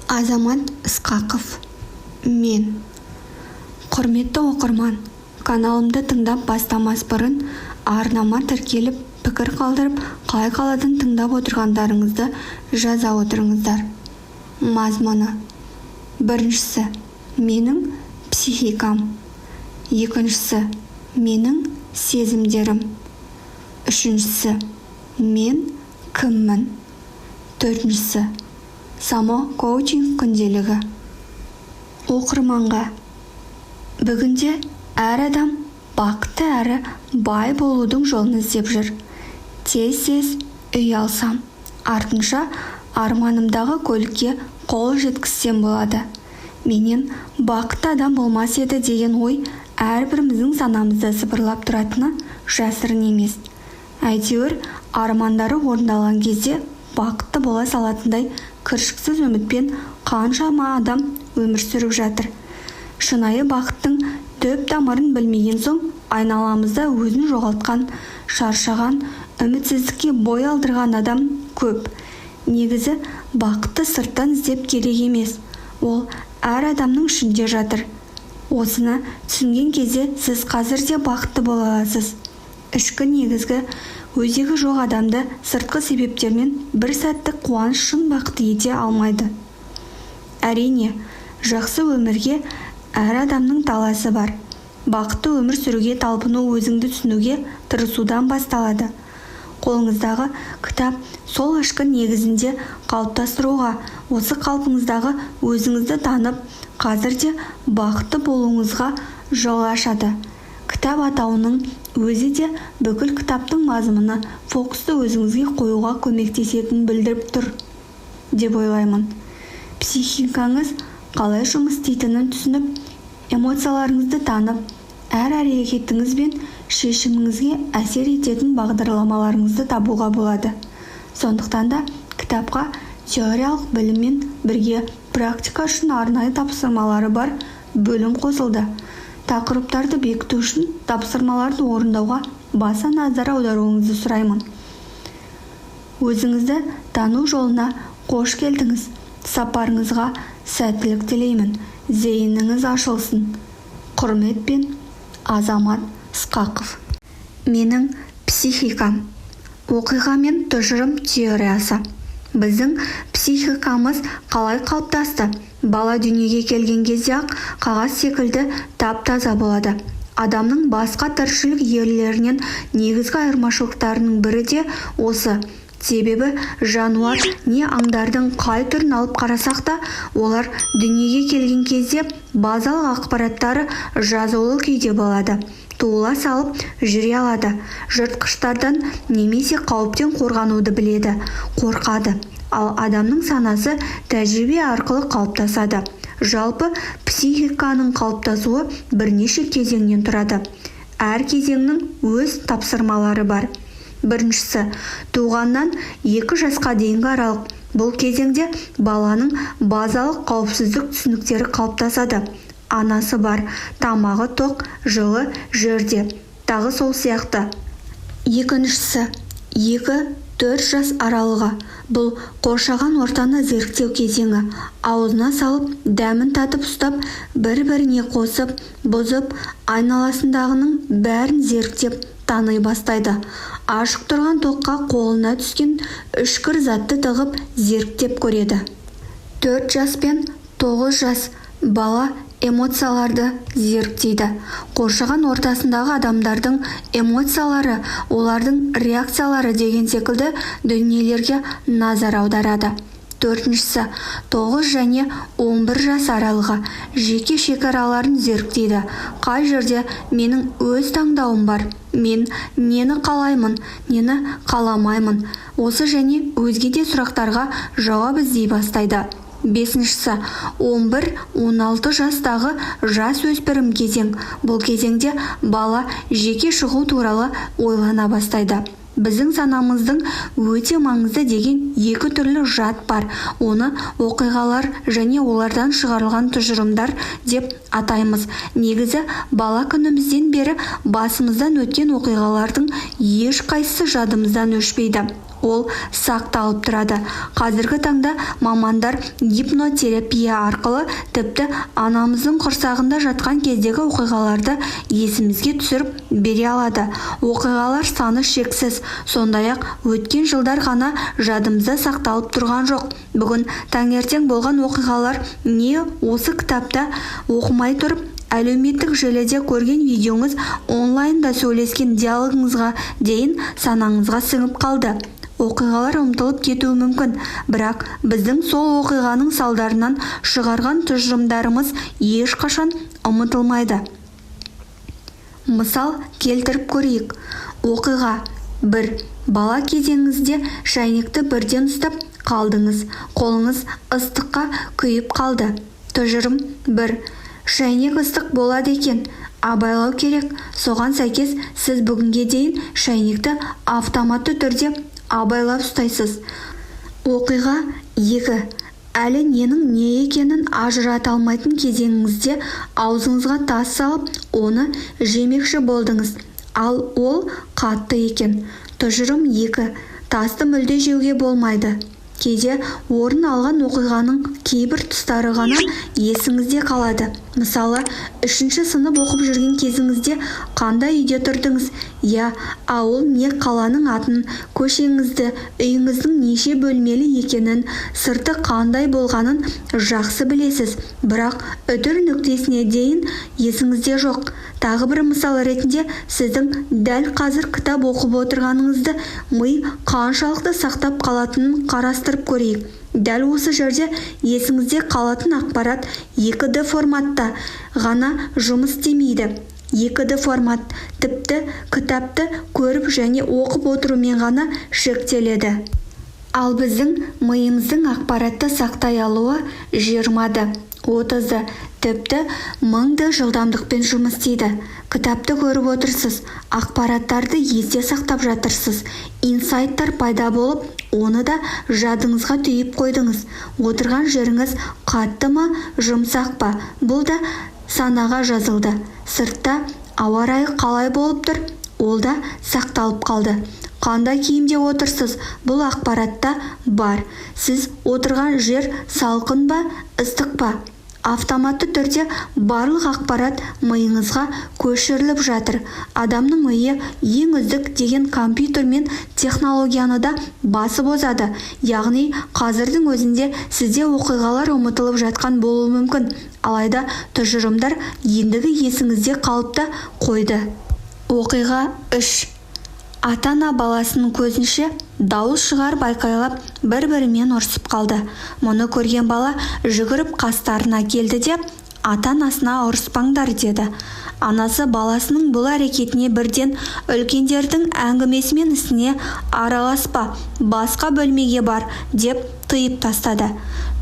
Азамат Ысқақов. Мен. Құрметті оқырман, каналымды тыңдап бастамас бұрын арнама тіркеліп, пікір қалдырып, қай қаладан тыңдап отырғандарыңызды жаза отырыңыздар. Мазмұны: біріншісі, менің психикам. Екіншісі, менің сезімдерім. Үшіншісі, мен кіммін. Төртіншісі, само-коучинг күнделігі. Оқырманға: бүгінде әр адам бақытты әрі бай болудың жолын іздеп жүр. Тез-тез үй алсам, артынша арманымдағы көлікке қол жеткізсем болады. Менен бақытты адам болмас еді деген ой әрбіріміздің санамызда сыбырлап тұратыны жасырын емес. Әйтеуір армандары орындалған кезде бақытты бола салатындай кіршіксіз үмітпен қаншама адам өмір сүріп жатыр. Шынайы бақыттың түп тамырын білмеген соң айналамызда өзін жоғалтқан, шаршаған, үмітсіздікке бой алдырған адам көп. Негізі бақытты сырттан іздеп керек емес, ол әр адамның ішінде жатыр. Осыны түсінген кезде сіз қазір де бақытты бола аласыз. Ішкі негізгі өзегі жоқ адамды сыртқы себептермен бір сәттік қуаныш шын бақытты ете алмайды. Әрине, жақсы өмірге әр адамның таласы бар. Бақытты өмір сүруге талпыну өзіңді түсінуге тырысудан басталады. Қолыңыздағы кітап сол ішкі негізінде қалыптастыруға, осы қалпыңыздағы өзіңізді танып, қазірде бақытты болуыңызға жол ашады. Кітап атауының өзі де бүкіл кітаптың мазмұны, фокусты өзіңізге қоюға көмектесетінін білдіріп тұр, деп ойлаймын. Психикаңыз қалай жұмыс істейтінін түсініп, эмоцияларыңызды танып, әр әрекетіңіз бен шешіміңізге әсер ететін бағдарламаларыңызды табуға болады. Сондықтан да кітапқа теориялық біліммен бірге практика үшін арнайы тапсырмалары бар бөлім қосылды. Тақырыптарды бекіту үшін тапсырмаларды орындауға баса назар аударуыңызды сұраймын. Өзіңізді тану жолына қош келдіңіз. Сапарыңызға сәттілік тілеймін. Зейініңіз ашылсын. Құрметпен, Азамат Ысқақов. Менің психикам. Оқиға мен тұжырым теориясы. Біздің психикамыз қалай қалыптасты? Бала дүниеге келген кезде-ақ қағаз секілді тап-таза болады. Адамның басқа тіршілік иелерінен негізгі айырмашылықтарының бірі де осы. Себебі жануар не аңдардың қай түрін алып қарасақ та, олар дүниеге келген кезде базалық ақпараттары жазулы күйде болады. Туыла салып жүре алады. Жыртқыштардан немесе қауіптен қорғануды біледі, қорқады. Ал адамның санасы тәжірибе арқылы қалыптасады. Жалпы психиканың қалыптасуы бірнеше кезеңнен тұрады. Әр кезеңнің өз тапсырмалары бар. Біріншісі, туғаннан 2 жасқа дейінгі аралық. Бұл кезеңде баланың базалық қауіпсіздік түсініктері қалыптасады. Анасы бар, тамағы тоқ, жылы жерде, тағы сол сияқты. Екіншісі, 2-4 жас аралығы. Бұл қоршаған ортаны зерттеу кезеңі. Аузына салып, дәмін татып ұстап, бір-біріне қосып, бұзып, айналасындағының бәрін зерттеп, таны бастайды. Ашық тұрған тоққа қолына түскен үшкір затты тығып зерттеп көреді. 4 жас пен 9 жас бала эмоцияларды зерттейді. Қоршаған ортасындағы адамдардың эмоциялары, олардың реакциялары деген секілді дүниелерге назар аударады. 4-шісі 9 және 11 жас аралығы жеке шекараларын зерттейді. Қай жерде менің өз таңдауым бар, мен нені қалаймын, нені қаламаймын. Осы және өзге де сұрақтарға жауап іздей бастайды. 5-шісі 11-16 жастағы жас өспірім кезең. Бұл кезеңде бала жеке шығу туралы ойлана бастайды. Біздің санамыздың өте маңызды деген 2 түрлі жад бар. Оны оқиғалар және олардан шығарылған тұжырымдар деп атаймыз. Негізі бала күнімізден бері басымыздан өткен оқиғалардың ешқайсысы жадымыздан өшпейді. ол сақталып тұрады. Қазіргі таңда мамандар гипнотерапия арқылы тіпті анамыздың құрсағында жатқан кездегі оқиғаларды есімізге түсіріп бере алады. Оқиғалар саны шексіз, сондай-ақ өткен жылдар ғана жадымызда сақталып тұрған жоқ. Бүгін таңертең болған оқиғалар не осы кітапта оқымай тұрып, әлеуметтік желіде көрген видеоңыз, онлайнда сөйлескен диалогыңызға дейін санаңызға сіңіп қалды. Оқиғалар ұмытылып кетуі мүмкін, бірақ біздің сол оқиғаның салдарынан шығарған тұжырымдарымыз ешқашан ұмытылмайды. Мысал келтіріп көрейік. Оқиға 1. Бала кезеңіңізде шайнекті бірден ұстап қалдыңыз, қолыңыз ыстыққа күйіп қалды. Тұжырым 1. Шайнек ыстық болады екен, абайлау керек. Соған сәйкес сіз бүгінге дейін шайнекті автоматты түрде абайлап ұстайсыз. Оқиға 2. Әлі ненің не екенін ажырата алмайтын кезеңіңізде аузыңызға тас салып, оны жемекші болдыңыз, ал ол қатты екен. Тұжырым 2. Тасты мүлде жеуге болмайды. Кейде орын алған оқиғаның кейбір тұстары ғана есіңізде қалады. Мысалы, 3-ші сынып оқып жүрген кезіңізде қандай үйде тұрдыңыз? Я ауыл не қаланың атын, көшеңізді, үйіңіздің неше бөлмелі екенін, сырты қандай болғанын жақсы білесіз, бірақ үтір нүктесіне дейін есіңізде жоқ. Тағы бір мысал ретінде, сіздің дәл қазір кітап оқып отырғаныңызды ми қаншалықты сақтап қалатынын қарастырып көрейік. Дәл осы жерде есіңізде қалатын ақпарат 2D форматта ғана жұмыс істемейді. 2D формат тіпті кітапты көріп және оқып отырумен ғана шектеледі. Ал біздің миымыздың ақпаратты сақтай алуы 20-ды, 30-ды, тіпті 1000-ды жылдамдықпен жұмыс істейді. Кітапты көріп отырсыз, ақпараттарды есте сақтап жатырсыз. Инсайттар пайда болып, оны да жадыңызға түйіп қойдыңыз. Отырған жеріңіз қатты ма, жұмсақ па? Бұл да санаға жазылды. Сыртта ауа райы қалай болып тұр? Ол да сақталып қалды. Қандай киімде отырсыз? Бұл ақпаратта бар. Сіз отырған жер салқын ба, ыстық па? Автоматты түрде барлық ақпарат миыңызға көшіріліп жатыр. Адамның миы ең үздік деген компьютер мен технологияны да басып озады. Яғни қазірдің өзінде сізде оқиғалар ұмытылып жатқан болуы мүмкін. Алайда тұжырымдар ендігі есіңізде қалыпта қойды. Оқиға 3. Ата-ана баласының көзінше дауыс шығарып айқайлап бір-бірімен ұрсып қалды. Мұны көрген бала жүгіріп қастарына келді де, ата-анасына ұрыспаңдар деді. Анасы баласының бұл әрекетіне бірден үлкендердің әңгімесі мен ісіне араласпа, басқа бөлмеге бар деп тыйып тастады.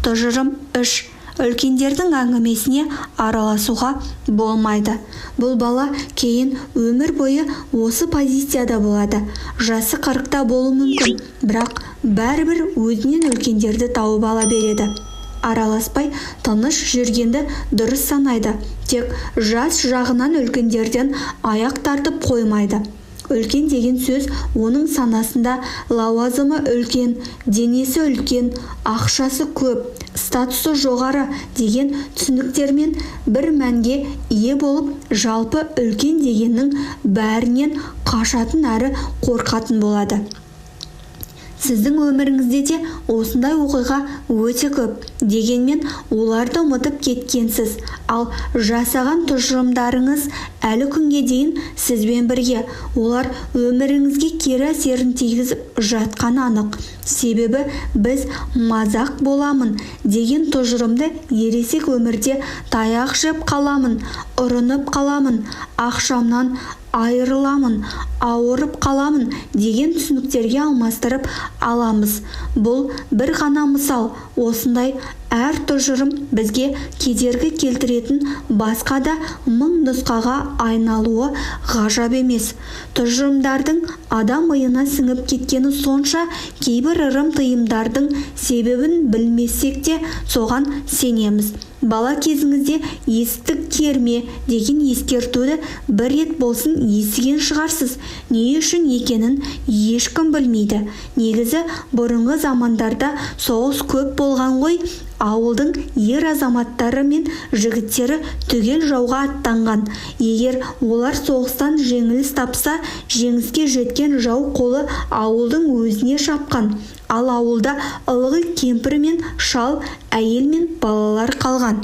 Тұжырым 3. Үлкендердің әңгімесіне араласуға болмайды. Бұл бала кейін өмір бойы осы позицияда болады. Жасы 40-та болуы мүмкін, бірақ бәрібір өзінен үлкендерді тауып ала береді. Араласпай тыныш жүргенді дұрыс санайды. Тек жас жағынан үлкендерден аяқ тартып қоймайды. Үлкен деген сөз оның санасында лауазымы үлкен, денесі үлкен, ақшасы көп, статусы жоғары деген түсініктермен бір мәнге ие болып, жалпы үлкен дегеннің бәрінен қашатын әрі қорқатын болады. Сіздің өміріңізде де осындай оқиға өте көп, дегенмен оларды ұмытып кеткенсіз. Ал жасаған тұжырымдарыңыз әлі күнге дейін сізбен бірге. Олар өміріңізге кері әсерін тигізіп жатқаны анық. Себебі біз мазақ боламын деген тұжырымды ересек өмірде таяқ жеп қаламын, ұрынып қаламын, ақшамнан айырыламын, ауырып қаламын деген түсініктерге алмастырып аламыз. Бұл бір ғана мысал. Осындай әр тұжырым бізге кедергі келтіретін басқа да мың нұсқаға айналуы ғажап емес. Тұжырымдардың адам миына сіңіп кеткені сонша кейбір ырым-тыйымдардың себебін білмесек те соған сенеміз. Бала кезіңізде естік керме деген ескертуді бір рет болсын естіген шығарсыз. Не үшін екенін ешкім білмейді. Негізі бұрынғы замандарда соғыс көп болған ғой, ауылдың ер азаматтары мен жігіттері түгел жауға аттанған. Егер олар соғыстан жеңіліс тапса, жеңіске жеткен жау қолы ауылдың өзіне шапқан. Ал ауылда ылғи кемпір мен шал, әйел мен балалар қалған.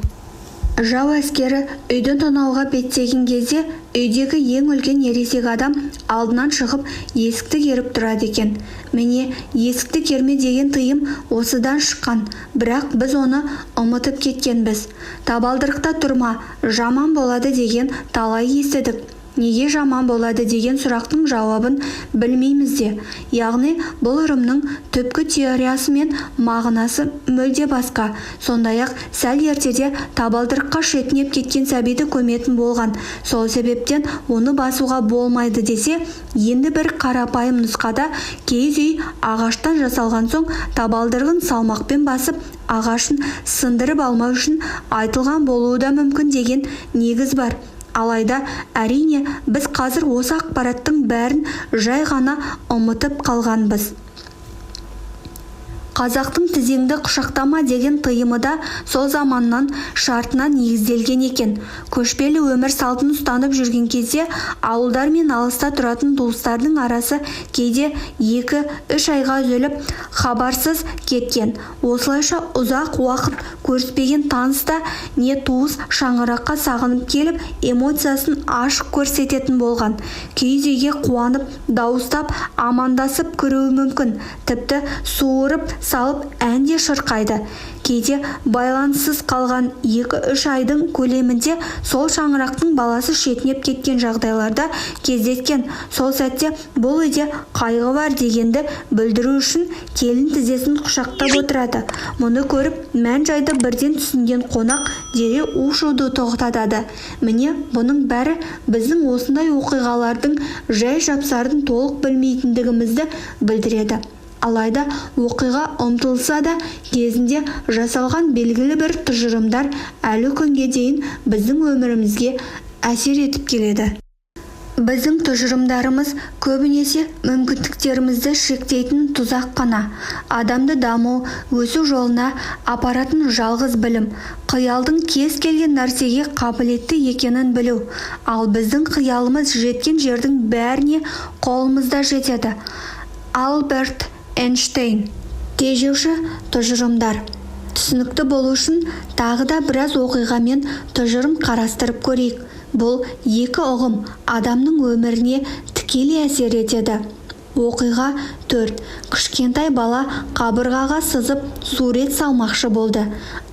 Жау әскері үйден тонауға беттеген кезде үйдегі ең үлкен ересек адам алдынан шығып есікті керіп тұрады екен. Міне, есікті керме деген тыйым осыдан шыққан, бірақ біз оны ұмытып кеткенбіз. Табалдырықта тұрма, жаман болады деген талай естідік. Неге жаман болады деген сұрақтың жауабын білмейміз де. Яғни бұл ырымның түпкі теориясы мен мағынасы мүлде басқа. Сондай-ақ сәл ертеде табалдырыққа шетінеп кеткен сәбиді көметін болған. Сол себептен оны басуға болмайды десе, енді бір қарапайым нұсқада киіз үй ағаштан жасалған соң табалдырығын салмақпен басып, ағашын сындырып алмау үшін айтылған болуы да мүмкін деген негіз бар. Алайда, әрине, біз қазір осы ақпараттың бәрін жай ғана ұмытып қалғанбыз. Қазақтың тізеңді құшақтама деген тыйымы да сол заманнан шартынан негізделген екен. Көшпелі өмір салтын ұстанып жүрген кезде ауылдар мен алыста тұратын туыстардың арасы кейде 2-3 айға үзіліп хабарсыз кеткен. Осылайша ұзақ уақыт көріспеген таныста не туыс шаңыраққа сағынып келіп эмоциясын ашық көрсететін болған. Киіз үйге қуанып, дауыстап, амандасып кіруі мүмкін. Тіпті суырып салып әнде шырқайды. Кейде байланыссыз қалған 2-3 айдың көлемінде сол шаңырақтың баласы шетінеп кеткен жағдайларда кездескен. Сол сәтте бұл үйде қайғы бар дегенді білдіру үшін келін тізесін құшақтап отырады. Мұны көріп мән-жайды бірден түсінген қонақ дереу у-шуды тоқтатады. Міне, бұның бәрі біздің осындай оқиғалардың жай-жапсарын толық білмейтіндігімізді білдіреді. Алайда оқиға ұмытылса да кезінде жасалған белгілі бір тұжырымдар әлі күнге дейін біздің өмірімізге әсер етіп келеді. Біздің тұжырымдарымыз көбінесе мүмкіндіктерімізді шектейтін тұзақ қана. Адамды даму, өсу жолына апаратын жалғыз білім, қиялдың кез келген нәрсеге қабілетті екенін білу. Ал біздің қиялымыз жеткен жердің бәріне қолымызда жетеді. Альберт Эйнштейн. Тежеуші тұжырымдар. Түсінікті болу үшін тағы да біраз оқиғамен тұжырым қарастырып көрейік. Бұл екі ұғым адамның өміріне тікелей әсер етеді. Оқиға 4. Кішкентай бала қабырғаға сызып сурет салмақшы болды.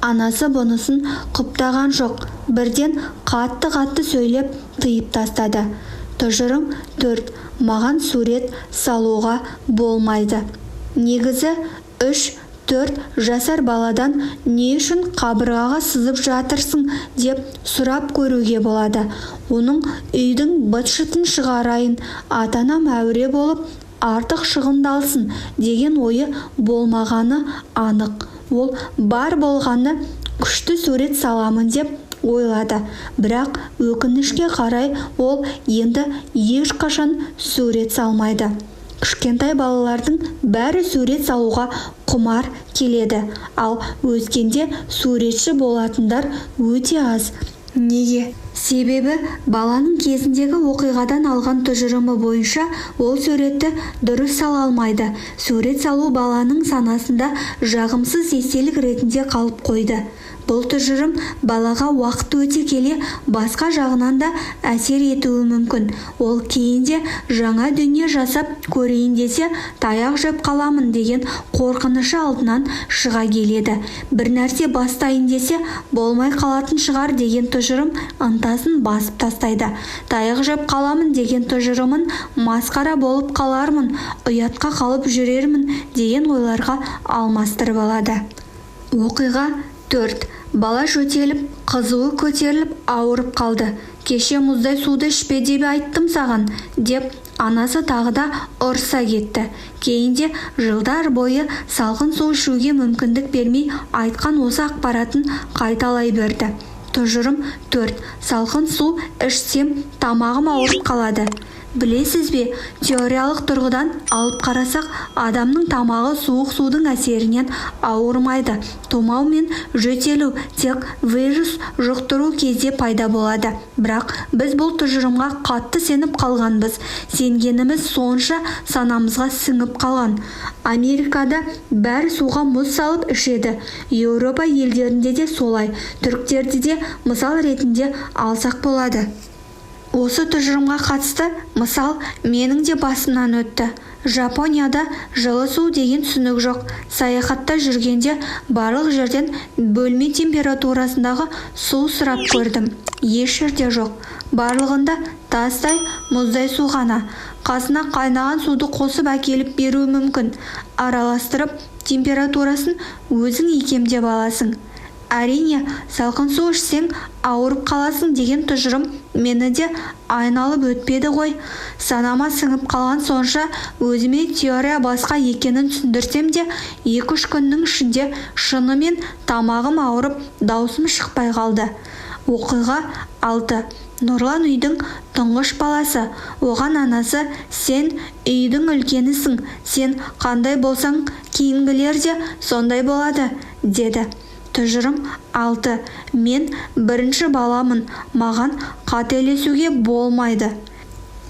Анасы бұнысын құптаған жоқ. Бірден қатты сөйлеп тыйып тастады. Тұжырым 4. Маған сурет салуға болмайды. Негізі 3-4 жасар баладан не үшін қабырғаға сызып жатырсың деп сұрап көруге болады. Оның үйдің быт-шытын шығарайын, ата-анам әуре болып артық шығындалсын деген ойы болмағаны анық. Ол бар болғаны күшті сурет саламын деп ойлады. Бірақ өкінішке қарай ол енді ешқашан сурет салмайды. Кішкентай балалардың бәрі сурет салуға құмар келеді, ал өскенде суретші болатындар өте аз. Неге? Себебі баланың кезіндегі оқиғадан алған тұжырымы бойынша ол суретті дұрыс сала алмайды. Сурет салу баланың санасында жағымсыз естелік ретінде қалып қойды. Бұл тұжырым балаға уақыт өте келе басқа жағынан да әсер етуі мүмкін. Ол кейінде жаңа дүние жасап көрейін десе, таяқ жеп қаламын деген қорқынышы алдынан шыға келеді. Бір нәрсе бастайын десе, болмай қалатын шығар деген тұжырым ынтасын басып тастайды. Таяқ жеп қаламын деген тұжырымын масқара болып қалармын, ұятқа қалып жүрермін деген ойларға алмастырып алады. Оқиға 4. Бала жөтеліп, қызуы көтеріліп, ауырып қалды. Кеше мұздай суды ішпе деп айттым саған, деп анасы тағы да ұрса кетті. Кейінде жылдар бойы салқын су ішуге мүмкіндік бермей айтқан осы ақпаратын қайталай берді. Тұжырым 4. Салқын су ішсем тамағым ауырып қалады. Білесіз бе, теориялық тұрғыдан алып қарасақ, адамның тамағы суық судың әсерінен ауырмайды. Томау мен жөтелу тек вирус жұқтыру кезде пайда болады. Бірақ біз бұл тұжырымға қатты сеніп қалғанбыз. Сенгеніміз сонша санамызға сіңіп қалған. Америкада бәрі суға мұз салып ішеді. Еуропа елдерінде де солай. Түріктерді де мысал ретінде алсақ болады. Осы тұжырымға қатысты мысал менің де басымнан өтті. Жапонияда жылы су деген түсінік жоқ. Саяхатта жүргенде барлық жерден бөлме температурасындағы су сұрап көрдім. Еш жерде жоқ. Барлығында тастай, мұздай су ғана. Қасына қайнаған суды қосып әкеліп беруі мүмкін. Араластырып, температурасын өзің икемдеп аласың. Әрине, салқын су ішсең ауырып қаласың деген тұжырым мені де айналып өтпеді ғой. Санама сіңіп қалған сонша өзіме теория басқа екенін түсіндірсем де 2-3 күннің ішінде шынымен тамағым ауырып, даусым шықпай қалды. Оқиға 6. Нұрлан үйдің тұңғыш баласы. Оған анасы, сен үйдің үлкенісің, сен қандай болсаң, кейінгілер де сондай болады, деді. Тұжырым 6. Мен бірінші баламын, маған қателесуге болмайды.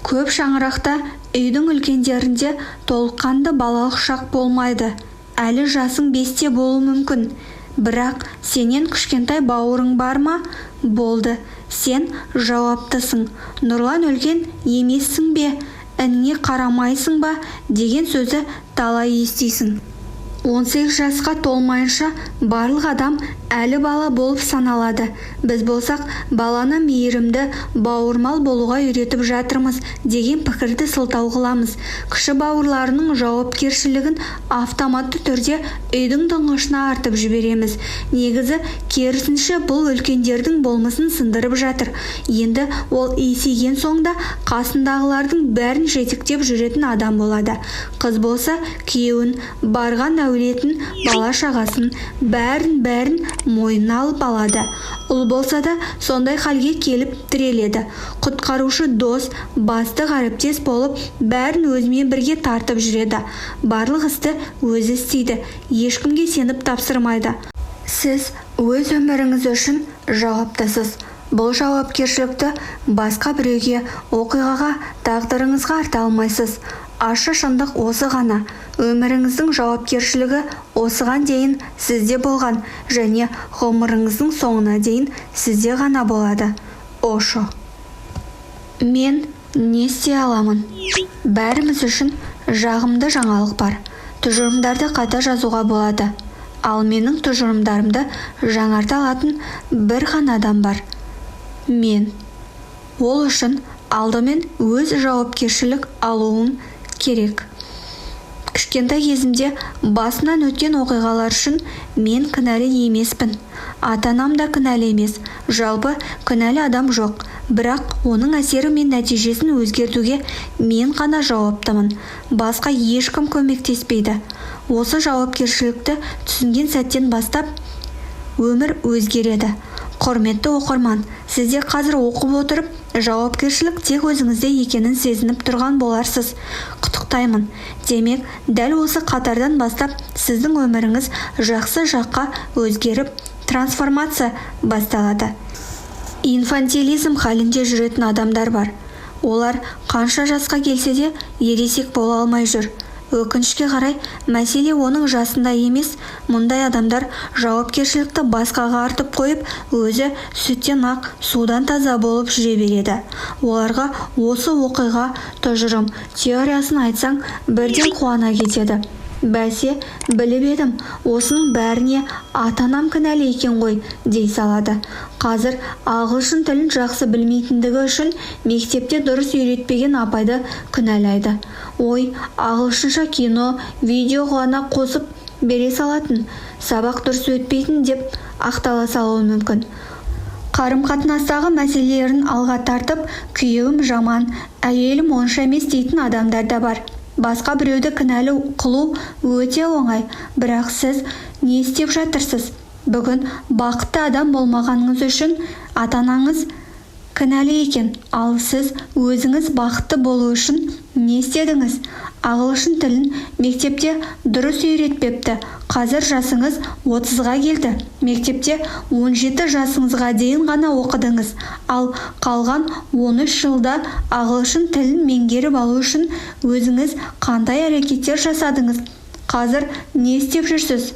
Көп шаңырақта үйдің үлкендерінде толыққанды балалық шақ болмайды. Әлі жасың 5-те болу мүмкін. Бірақ сенен кішкентай бауырың бар ма? Болды. Сен жауаптысың. Нұрлан үлкен емессің бе? Ініңе қарамайсың ба? Деген сөзі талай естисің. 18 жасқа толмайынша барлық адам әлі бала болып саналады. Біз болсақ, баланы мейірімді, бауырмал болуға үйретіп жатырмыз деген пікірді сылтау қыламыз. Кіші бауырларының жауапкершілігін автоматты түрде үйдің тұңғышына артып жібереміз. Негізі керісінше бұл үлкендердің болмысын сындырып жатыр. Енді ол есейген соңда қасындағылардың бәрін жетектеп жүретін адам болады. Қыз болса, күйеуін, барған әулетін, бала шағасын, бәрін мойнына алып алады. Ұл болса да сондай халге келіп тіреледі. Құтқарушы дос, бастық әріптес болып, бәрін өзімен бірге тартып жүреді. Барлық істі өзі істейді, ешкімге сеніп тапсырмайды. Сіз өз өміріңіз үшін жауаптысыз. Бұл жауапкершілікті басқа біреуге, оқиғаға, тағдырыңызға арта алмайсыз. Ашы шындық осы ғана. Өміріңіздің жауапкершілігі осыған дейін сізде болған және ғұмырыңыздың соңына дейін сізде ғана болады. Ошо. Мен не істей аламын? Бәріміз үшін жағымды жаңалық бар. Тұжырымдарды қайта жазуға болады. Ал менің тұжырымдарымды жаңарта алатын бір ғана адам бар. Мен. Ол үшін алдымен өз жауапкершілік алуым керек. Кішкентай кезімде басынан өткен оқиғалар үшін мен кінәлі емеспін. Ата-анам да кінәлі емес. Жалпы кінәлі адам жоқ. Бірақ оның әсері мен нәтижесін өзгертуге мен ғана жауаптымын. Басқа ешкім көмектеспейді. Осы жауапкершілікті түсінген сәттен бастап өмір өзгереді. Құрметті оқырман, сізде қазір оқып отырып, жауапкершілік тек өзіңізде екенін сезініп тұрған боларсыз. Құттықтаймын. Демек, дәл осы қатардан бастап сіздің өміріңіз жақсы жаққа өзгеріп, трансформация басталады. Инфантилизм халінде жүретін адамдар бар. Олар қанша жасқа келсе де ересек бола алмай жүр. Өкінішке қарай, мәселе оның жасында емес, мұндай адамдар жауапкершілікті басқаға артып қойып, өзі сүттен ақ, судан таза болып жүре береді. Оларға осы оқиға, тұжырым, теориясын айтсаң, бірден қуана кетеді. Бәсе, біліп едім, осының бәріне ата-анам кінәлі екен ғой, дей салады. Қазір ағылшын тілін жақсы білмейтіндігі үшін мектепте дұрыс үйретпеген апайды кінәлайды. Ой, ағылшынша кино, видео ғана қосып бере салатын, сабақ дұрыс өтпейтін деп ақтала салуы мүмкін. Қарым-қатынастағы мәселелерін алға тартып, күйеуім жаман, әйелім онша емес дейтін адамдар да бар. Басқа біреуді кінәлі қылу өте оңай, бірақ сіз не істеп жатырсыз? Бүгін бақытты адам болмағаныңыз үшін ата-анаңыз кінәлі екен, ал сіз өзіңіз бақытты болу үшін не істедіңіз? Ағылшын тілін мектепте дұрыс үйретпепті. Қазір жасыңыз 30-ға келді. Мектепте 17 жасыңызға дейін ғана оқыдыңыз. Ал қалған 13 жылда ағылшын тілін меңгеріп алу үшін өзіңіз қандай әрекеттер жасадыңыз? Қазір не істеп жүрсіз?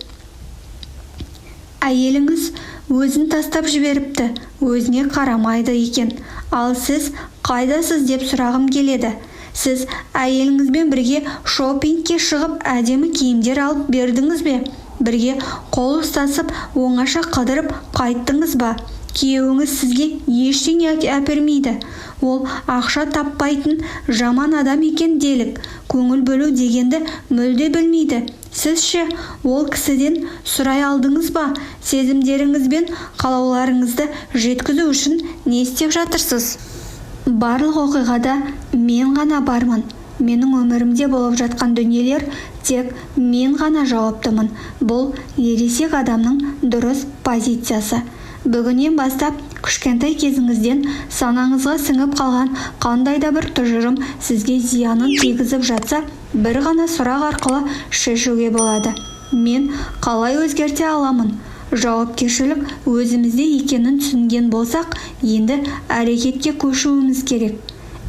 Әйеліңіз өзін тастап жіберіпті, өзіне қарамайды екен. Ал сіз қайдасыз деп сұрағым келеді. Сіз әйеліңізбен бірге шопингке шығып әдемі киімдер алып бердіңіз бе? Бірге қол ұстасып оңаша қыдырып қайттыңыз ба? Күйеуіңіз сізге ештеңе әпермейді. Ол ақша таппайтын жаман адам екен делік. Көңіл бөлу дегенді мүлде білмейді. Сіз ше, ол кісіден сұрай алдыңыз ба? Сезімдеріңіз бен қалауларыңызды жеткізу үшін не істеп жатырсыз? Барлық оқиғада мен ғана бармын. Менің өмірімде болып жатқан дүниелер тек мен ғана жауаптымын. Бұл ересек адамның дұрыс позициясы. Бүгіннен бастап кішкентай кезіңізден санаңызға сіңіп қалған қандай да бір тұжырым сізге зиянын тигізіп жатса, бір ғана сұрақ арқылы шешуге болады. Мен қалай өзгерте аламын? Жауапкершілік өзімізде екенін түсінген болсақ, енді әрекетке көшуіміз керек.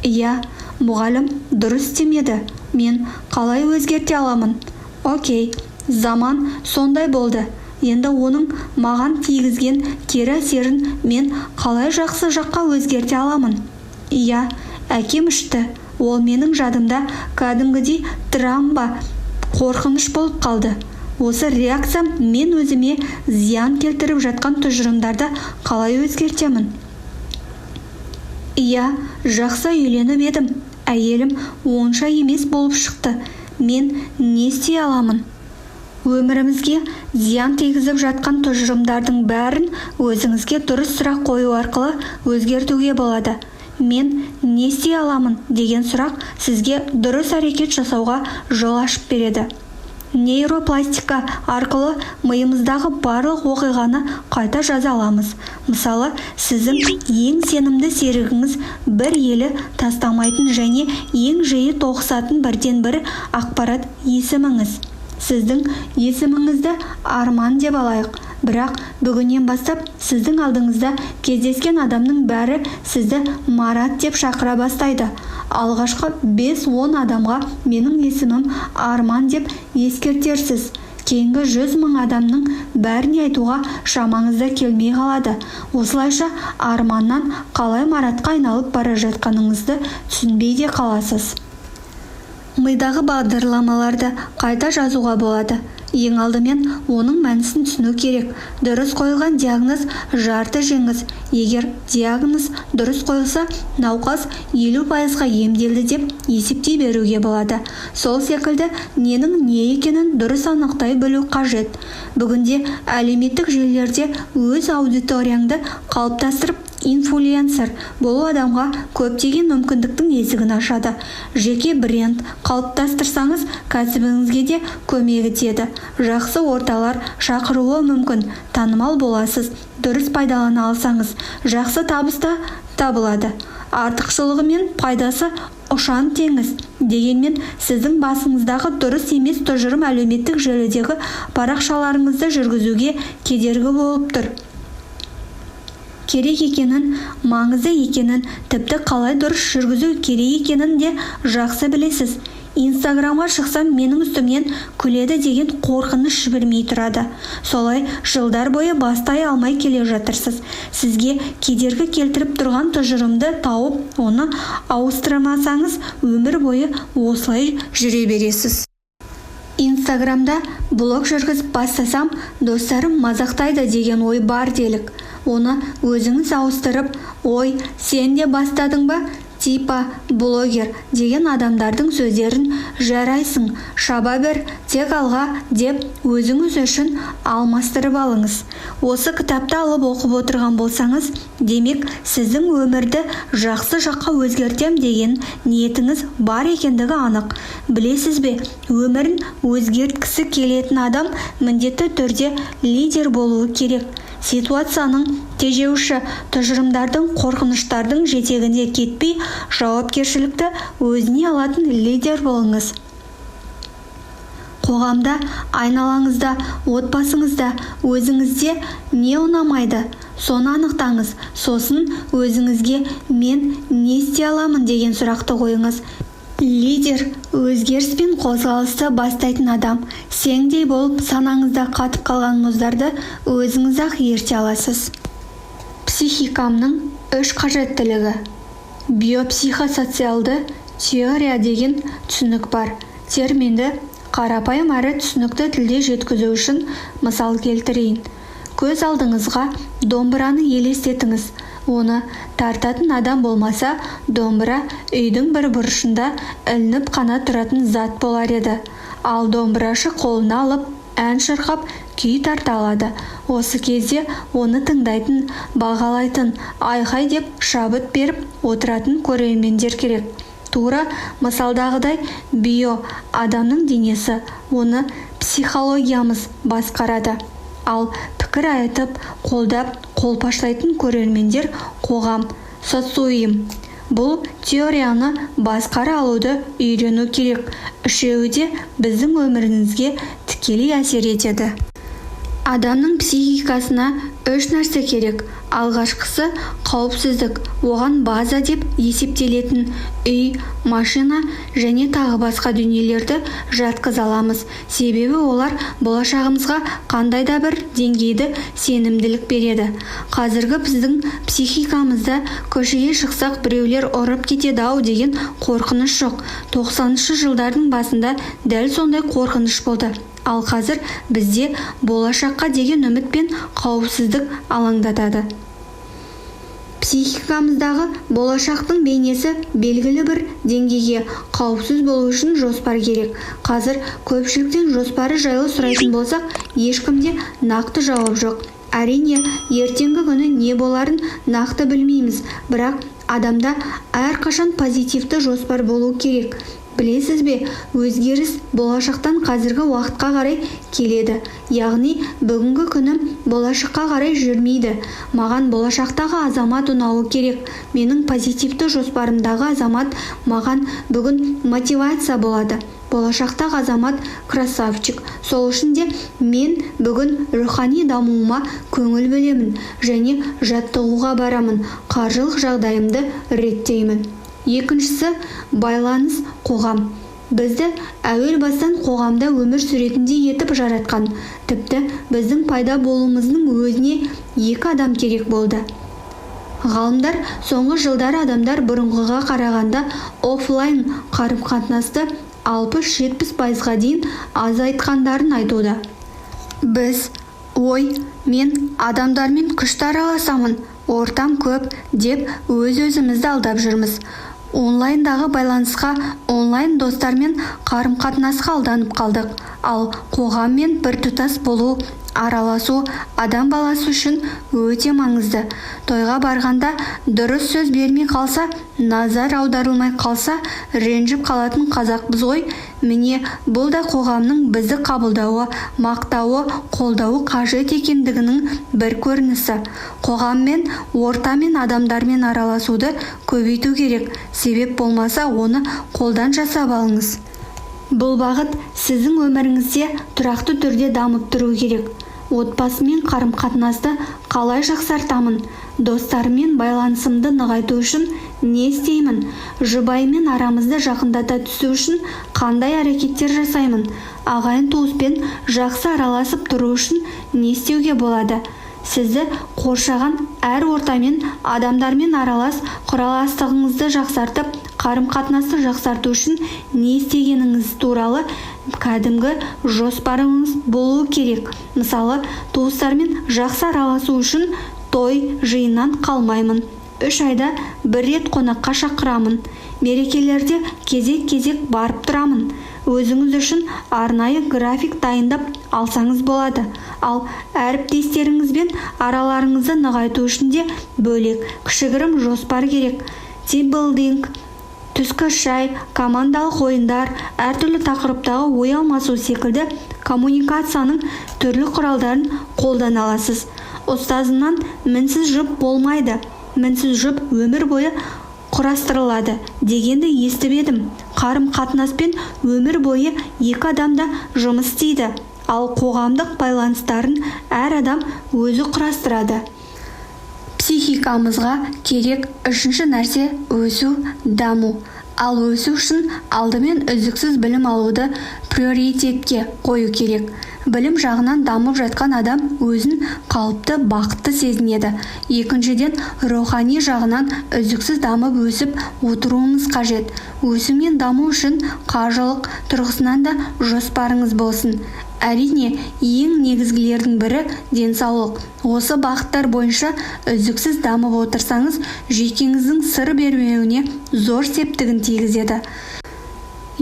Иә, мұғалім дұрыс істемеді. Мен қалай өзгерте аламын? Окей, заман сондай болды. Енді оның маған тигізген кері әсерін мен қалай жақсы жаққа өзгерте аламын? Иә, әкем ішті. Ол менің жадымда кәдімгідей травма, қорқыныш болып қалды. Осы реакциям мен өзіме зиян келтіріп жатқан тұжырымдарды қалай өзгертемін? Иә, жақсы үйленіп едім. Әйелім онша емес болып шықты. Мен не істей аламын? Өмірімізге зиян тигізіп жатқан тұжырымдардың бәрін өзіңізге дұрыс сұрақ қою арқылы өзгертуге болады. Мен не істей аламын деген сұрақ сізге дұрыс әрекет жасауға жол ашып береді. Нейропластика арқылы миымыздағы барлық оқиғаны қайта жаза аламыз. Мысалы, сіздің ең сенімді серігіңіз бір елі тастамайтын және ең жиі тоғысатын бірден бір ақпарат есіміңіз. Сіздің есіміңізді Арман деп алайық. Бірақ бүгіннен бастап сіздің алдыңызда кездескен адамның бәрі сізді Марат деп шақыра бастайды. Алғашқы 5-10 адамға менің есімім Арман деп ескертерсіз. Кейінгі 100 000 адамның бәріне айтуға шамаңызда келмей қалады. Осылайша Арманнан қалай Маратқа айналып бара жатқаныңызды түсінбей де қаласыз. Мидағы бағдарламаларды қайта жазуға болады. Ең алдымен оның мәнісін түсіну керек. Дұрыс қойылған диагноз жарты жеңіс. Егер диагноз дұрыс қойылса, науқас 50%-ға емделді деп есептей беруге болады. Сол секілді ненің не екенін дұрыс анықтай білу қажет. Бүгінде әлеуметтік желілерде өз аудиторияңды қалыптастырып, инфлюенсер болу адамға көптеген мүмкіндіктің есігін ашады. Жеке бренд қалыптастырсаңыз, кәсібіңізге де көмегі тиеді. Жақсы орталар шақыруы мүмкін, танымал боласыз. Дұрыс пайдалана алсаңыз, жақсы табыста табылады. Артықшылығы мен пайдасы ұшан теңіз. Дегенмен сіздің басыңыздағы дұрыс емес тұжырым әлеуметтік желідегі парақшаларыңызды жүргізуге кедергі болып тұр. Керек екенін, маңызды екенін, тіпті қалай дұрыс жүргізу керек екенін де жақсы білесіз. Инстаграмға шықсам менің үстімнен күледі деген қорқыныш жібермей тұрады. Солай жылдар бойы бастай алмай келе жатырсыз. Сізге кедергі келтіріп тұрған тұжырымды тауып, оны ауыстырмасаңыз, өмір бойы осылай жүре бересіз. Инстаграмда блог жүргізіп бастасам, достарым мазақтайды деген ой бар делік. Оны өзіңіз ауыстырып, ой, сен де бастадың ба? типа блогер деген адамдардың сөздерін жарайсың, шаба бер, тек алға деп өзіңіз үшін алмастырып алыңыз. Осы кітапты алып оқып отырған болсаңыз, демек сіздің өмірді жақсы жаққа өзгертем деген ниетіңіз бар екендігі анық. Білесіз бе, өмірін өзгерткісі келетін адам міндетті түрде лидер болуы керек. Ситуацияның тежеуші тұжырымдардың, қорқыныштардың жетегінде кетпей, жауапкершілікті өзіне алатын лидер болыңыз. Қоғамда, айналаңызда, отбасыңызда, өзіңізде не ұнамайды, соны анықтаңыз. Сосын өзіңізге мен не істей аламын деген сұрақты қойыңыз. Лидер өзгеріс пен қозғалысты бастайтын адам. Сеңдей болып санаңызда қатып қалған мұздарды өзіңіз-ақ ерте аласыз. Психикамның 3 қажеттілігі. Биопсихосоциалды теория деген түсінік бар. Терминді қарапайым әрі түсінікті тілде жеткізу үшін мысал келтірейін. Көз алдыңызға домбыраны елестетіңіз. Оны тартатын адам болмаса, домбыра үйдің бір бұрышында ілініп қана тұратын зат болар еді. Ал домбырашы қолына алып, ән шырқап, күй тарта алады. Осы кезде оны тыңдайтын, бағалайтын, айқай деп шабыт беріп отыратын көрермендер керек. Тура мысалдағыдай био адамның денесі, оны психологиямыз басқарады. Ал пікір айтып, қолдап, қолпаштайтын көрермендер қоғам, социум. Бұл теорияны басқара алуды үйрену керек. Үшеуі де біздің өміріңізге тікелей әсер етеді. Адамның психикасына 3 нәрсе керек. Алғашқысы қауіпсіздік. Оған база деп есептелетін үй, машина және тағы басқа дүниелерді жатқыза аламыз. Себебі олар болашағымызға қандай да бір деңгейді сенімділік береді. Қазіргі біздің психикамызда көшеге шықсақ біреулер ұрып кетеді-ау деген қорқыныш жоқ. 90-шы жылдардың басында дәл сондай қорқыныш болды. Ал қазір бізде болашаққа деген үміт пен қауіпсіздік алаңдатады. Психикамыздағы болашақтың бейнесі белгілі бір деңгейге қауіпсіз болу үшін жоспар керек. Қазір көпшіліктен жоспары жайлы сұрайтын болсақ, ешкімде нақты жауап жоқ. Әрине, ертеңгі күні не боларын нақты білмейміз, бірақ адамда әрқашан позитивті жоспар болу керек. Білесіз бе, өзгеріс болашақтан қазіргі уақытқа қарай келеді. Яғни, бүгінгі күнім болашаққа қарай жүрмейді. Маған болашақтағы азамат ұнауы керек. Менің позитивті жоспарымдағы азамат маған бүгін мотивация болады. Болашақтағы азамат красавчик. Сол үшін де мен бүгін рухани дамуыма көңіл бөлемін және жаттығуға барамын. Қаржылық жағдайымды реттеймін. Екіншісі, байланыс қоғам. Бізді әуел бастан қоғамда өмір сүретіндей етіп жаратқан. Тіпті біздің пайда болуымыздың өзіне 2 адам керек болды. Ғалымдар соңғы жылдары адамдар бұрынғыға қарағанда офлайн қарым-қатынасты 60-70%-ға дейін азайтқандарын айтуда. Біз, мен адамдармен күшті араласамын, ортам көп деп өз-өзімізді алдап жүрміз. Онлайндағы байланысқа, онлайн достармен қарым-қатынасқа алданып қалдық. Ал қоғаммен біртұтас болу, араласу адам баласы үшін өте маңызды. Тойға барғанда дұрыс сөз бермей қалса, назар аударылмай қалса, ренжіп қалатын қазақпыз ғой. Міне, бұл да қоғамның бізді қабылдауы, мақтауы, қолдауы қажет екендігінің бір көрінісі. Қоғаммен, ортамен, адамдармен араласуды көбейту керек. Себеп болмаса, оны қолдан жасап алыңыз. Бұл бағыт сіздің өміріңізде тұрақты түрде дамып тұру керек. Отбасымен қарым-қатынасты қалай жақсартамын? Достарыммен байланысымды нығайту үшін не істеймін? Жұбайыммен арамызды жақындата түсу үшін қандай әрекеттер жасаймын? Ағайын-туыспен жақсы араласып тұру үшін не істеуге болады? Сізді қоршаған әр ортамен, адамдармен аралас, құраластығыңызды жақсартып, қарым-қатынасты жақсарту үшін не істегеніңіз туралы кәдімгі жоспарыңыз болуы керек. Мысалы, туыстармен жақсы араласу үшін той жиыннан қалмаймын. 3 айда бір рет қонаққа шақырамын. Мерекелерде кезек-кезек барып тұрамын. Өзіңіз үшін арнайы график дайындап алсаңыз болады. Ал әріптестеріңізбен араларыңызды нығайту үшін де бөлек кішігірім жоспар керек. Тимбилдинг, түскі шай, командалық ойындар, әртүрлі тақырыптағы ой алмасу секілді коммуникацияның түрлі құралдарын қолдана аласыз. Ұстазымнан мінсіз жұп болмайды, мінсіз жұп өмір бойы құрастырылады дегенді естіп едім. Қарым-қатынаспен өмір бойы екі адамда жұмыс істейді, ал қоғамдық байланыстарын әр адам өзі құрастырады. Психикамызға керек үшінші нәрсе өсу, даму. Ал өсу үшін алдымен үздіксіз білім алуды приоритетке қою керек. Білім жағынан дамып жатқан адам өзін қалыпты бақытты сезінеді. Екіншіден, рухани жағынан үздіксіз дамып өсіп отыруыңыз қажет. Өсу мен даму үшін қаржылық тұрғысынан да жоспарыңыз болсын. Әрине, ең негізгілердің бірі денсаулық. Осы бағыттар бойынша үздіксіз дамып отырсаңыз, жүйкеңіздің сыр бермеуіне зор септігін тигізеді.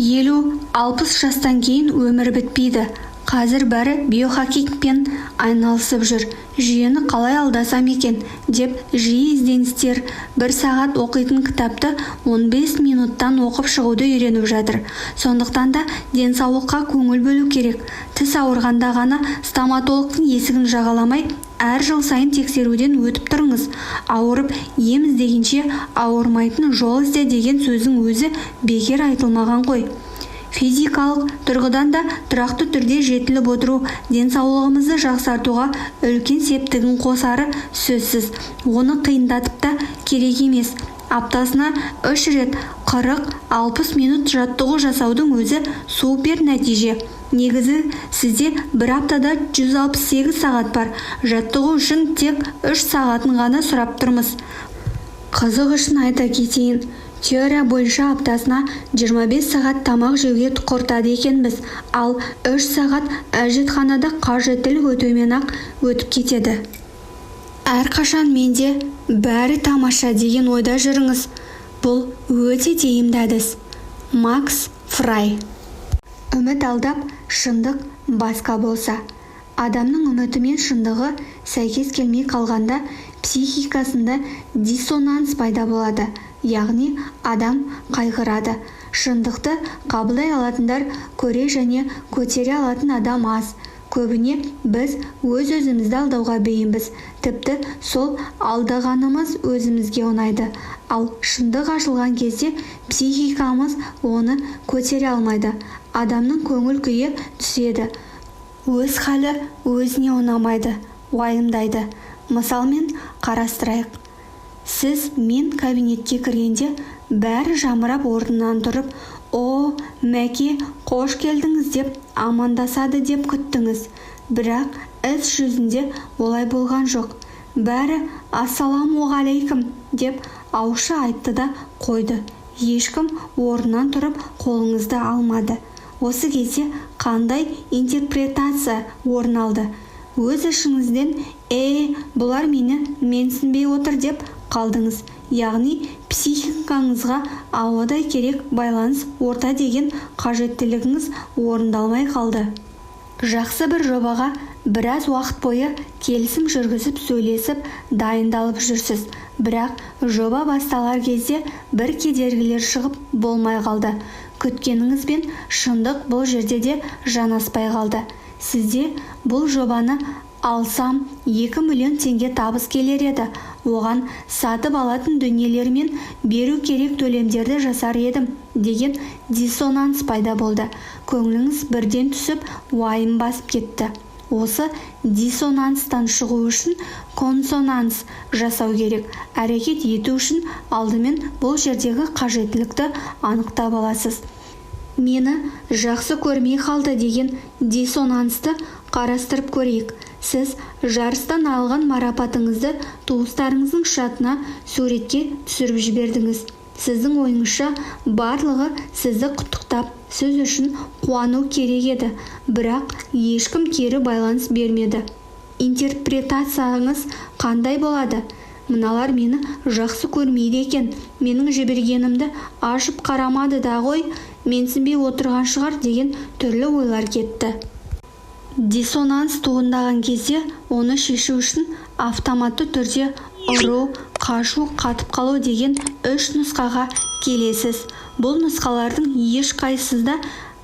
50-60 жастан кейін өмір бітпейді. Қазір бәрі биохакингпен айналысып жүр. Жүйені қалай алдасам екен деп жиі ізденістер. 1 сағат оқитын кітапты 15 минуттан оқып шығуды үйреніп жатыр. Сондықтан да денсаулыққа көңіл бөлу керек. Тіс ауырғанда ғана стоматологтың есігін жағаламай, әр жыл сайын тексеруден өтіп тұрыңыз. Ауырып ем іздегенше ауырмайтын жол ізде деген сөздің өзі бекер айтылмаған ғой. Физикалық тұрғыдан да тұрақты түрде жетіліп отыру денсаулығымызды жақсартуға үлкен септігін қосары сөзсіз. Оны қиындатып та керек емес. Аптасына 3 рет 40-60 минут жаттығу жасаудың өзі супер нәтиже. Негізі сізде бір аптада 168 сағат бар. Жаттығу үшін тек 3 сағатын ғана сұрап тұрмыз. Қызық үшін айта кетейін. Теория бойынша аптасына 25 сағат тамақ жеуге құртады екенбіз, ал 3 сағат әжетханада қажеттілік өтумен-ақ өтіп кетеді. Әрқашан менде бәрі тамаша деген ойда жүріңіз. Бұл өте тиімді әдіс. Макс Фрай. Үміт алдап, шындық басқа болса. Адамның үміті мен шындығы сәйкес келмей қалғанда психикасында диссонанс пайда болады. Яғни адам қайғырады. Шындықты қабылдай алатындар көре және көтере алатын адам аз. Көбіне біз өз-өзімізді алдауға бейінбіз. Тіпті сол алдағанымыз өзімізге ұнайды. Ал шындық ашылған кезде психикамыз оны көтере алмайды. Адамның көңіл күйі түседі. Өз халі өзіне ұнамайды, уайымдайды. Мысалмен қарастырайық. Сіз мен кабинетке кіргенде бәрі жамырап орнынан тұрып, «О, Мәке, қош келдіңіз» деп амандасады деп күттіңіз. Бірақ іс жүзінде олай болған жоқ. Бәрі «Ассаламуғалейкум» деп ауызша айтты да қойды. Ешкім орнынан тұрып қолыңызды алмады. Осы кезде қандай интерпретация орын алды? Өз ішіңізден бұлар мені менсінбей отыр деп қалдыңыз. Яғни психикаңызға ауадай керек байланыс орта деген қажеттілігіңіз орындалмай қалды. Жақсы бір жобаға біраз уақыт бойы келісім жүргізіп сөйлесіп дайындалып жүрсіз. Бірақ жоба басталар кезде бір кедергілер шығып болмай қалды. Күткеніңіз бен шындық бұл жерде де жанаспай қалды. Сізде бұл жобаны алсам 2 миллион теңге табыс келер еді. Оған сатып алатын дүниелер мен беру керек төлемдерді жасар едім деген диссонанс пайда болды. Көңіліңіз бірден түсіп, уайым басып кетті. Осы диссонанстан шығу үшін консонанс жасау керек. Әрекет ету үшін алдымен бұл жердегі қажеттілікті анықтап аласыз. Мені жақсы көрмей қалды деген диссонансты қарастырып көрейік. Сіз жарыстан алған марапатыңызды туыстарыңыздың шатына суретке түсіріп жібердіңіз. Сіздің ойыңызша барлығы сізді құттықтап, сіз үшін қуану керек еді, бірақ ешкім кері байланыс бермеді. Интерпретацияңыз қандай болады? Мыналар мені жақсы көрмейді екен. Менің жібергенімді ашып қарамады да ғой, менсінбей отырған шығар деген түрлі ойлар кетті. Диссонанс туындаған кезде оны шешу үшін автоматты түрде ұру, қашу, қатып қалу деген 3 нұсқаға келесіз. Бұл нұсқалардың ешқайсысы да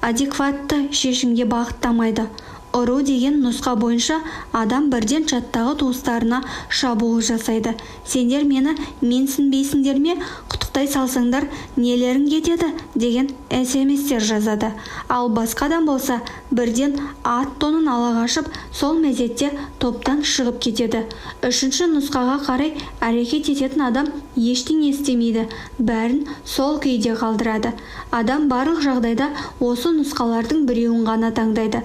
адекватты шешімге бағыттамайды. Ұру деген нұсқа бойынша адам бірден чаттағы туыстарына шабуыл жасайды. Сендер мені менсінбейсіңдер ме? Құттықтай салсаңдар нелерің кетеді деген SMS-тер жазады. Ал басқа адам болса бірден ат-тонын ала қашып, сол мезетте топтан шығып кетеді. 3-ші нұсқаға қарай әрекет ететін адам ештеңе істемейді, бәрін сол күйде қалдырады. Адам барлық жағдайда осы нұсқалардың біреуін ғана таңдайды.